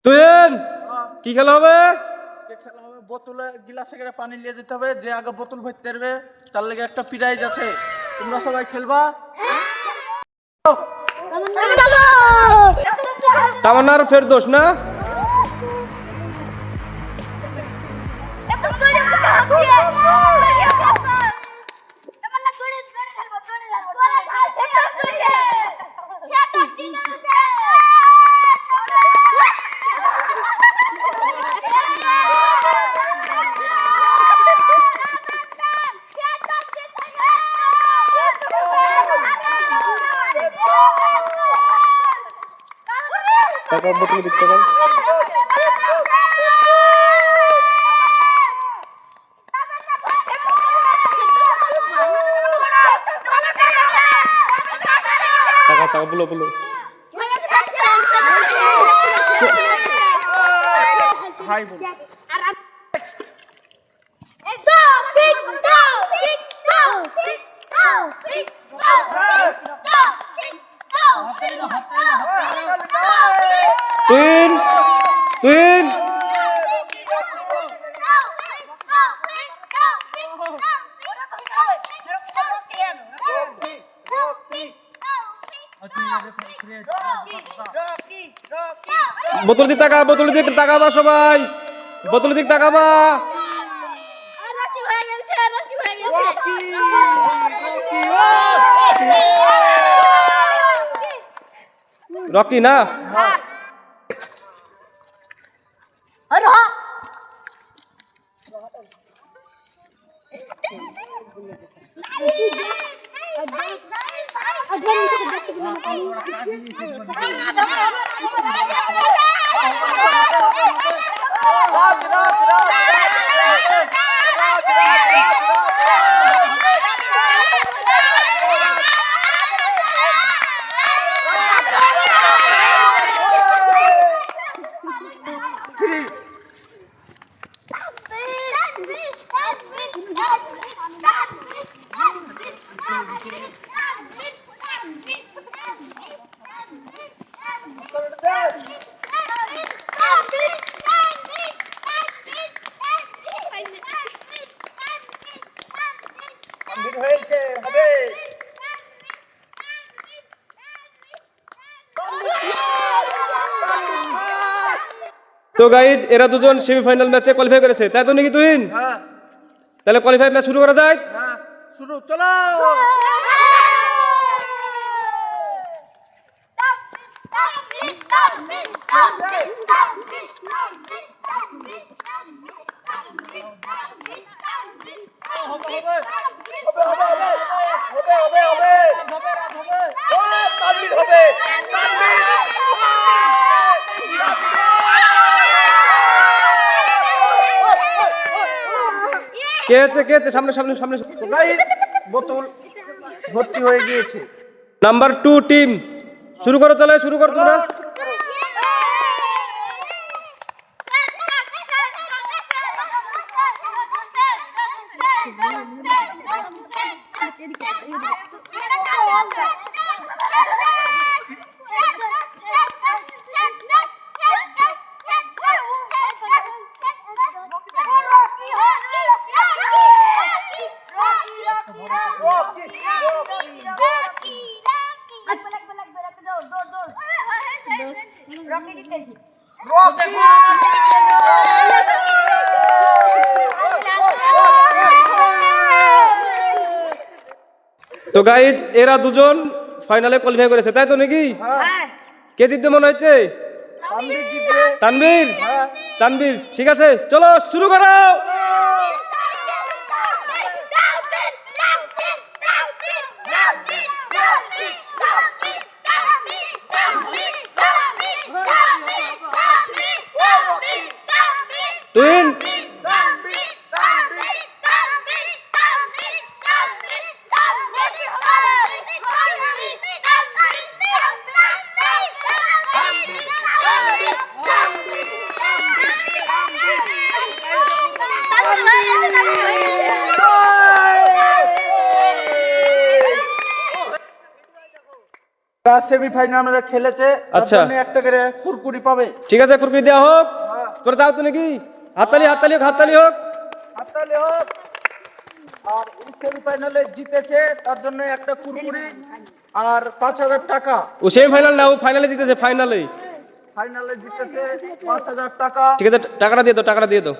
তুই কি খেলা হবে? খেলা হবে বোতলে গিলাসে করে পানি নিয়ে যেতে হবে, যে আগে বোতল ভরতে পারবে তার লেগে একটা প্রাইজ আছে। তোমরা সবাই খেলবা। তামান্নার ফেরদৌস না? টাকা বোতল দিতে হবে। টাকা বলো বলো। হাই বল। তুইন তুইন বোতল দিক টাকা, বোতল দিক টাকাবা সবাই, বোতল দিক টাকাবা। রকি না? তো গাইজ এরা দুজন সেমিফাইনাল ম্যাচে কোয়ালিফাই করেছে, তাই তো নাকি তুই? হ্যাঁ তাহলে কোয়ালিফাই ম্যাচ শুরু করা যায়। হ্যাঁ শুরু, চলো। কে আছে সামনে সামনে সামনে? তো গাইস বোতল ভর্তি হয়ে গিয়েছে। নাম্বার 2 টিম শুরু করো, চলে শুরু করো তোমরা। তো গাইজ এরা দুজন ফাইনালে কোয়ালিফাই করেছে, তাই তো নাকি? কে জিতবে মনে হচ্ছে? তানভীর। তানভীর, ঠিক আছে, চলো শুরু করো। তুইন যারা সেমিফাইনালে খেলেছে তার আচ্ছা। জন্য একটা করে কুরকুরি পাবে। ঠিক আছে, কুরকুরি দেওয়া হোক। হ্যাঁ। তোরা যাও তো নাকি? হাততালি, হাততালি হোক, হাততালি হোক। হাততালি হোক। আর এই সেমিফাইনালে জিতেছে তার জন্য একটা কুরকুরি আর 5,000 টাকা। ও সেমিফাইনাল না, ও ফাইনালে জিতেছে, ফাইনালে। ফাইনালে জিতেছে 5,000 টাকা। ঠিক আছে, টাকাটা দিয়ে দাও, টাকাটা দিয়ে দাও।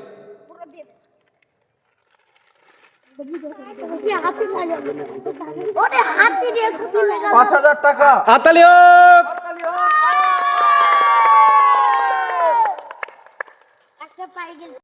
ওরে হাতি দিয়ে খুঁটি লাগা 5,000 টাকা। হাততালি হোক। হাততালি হোক। একটা পাই গেল।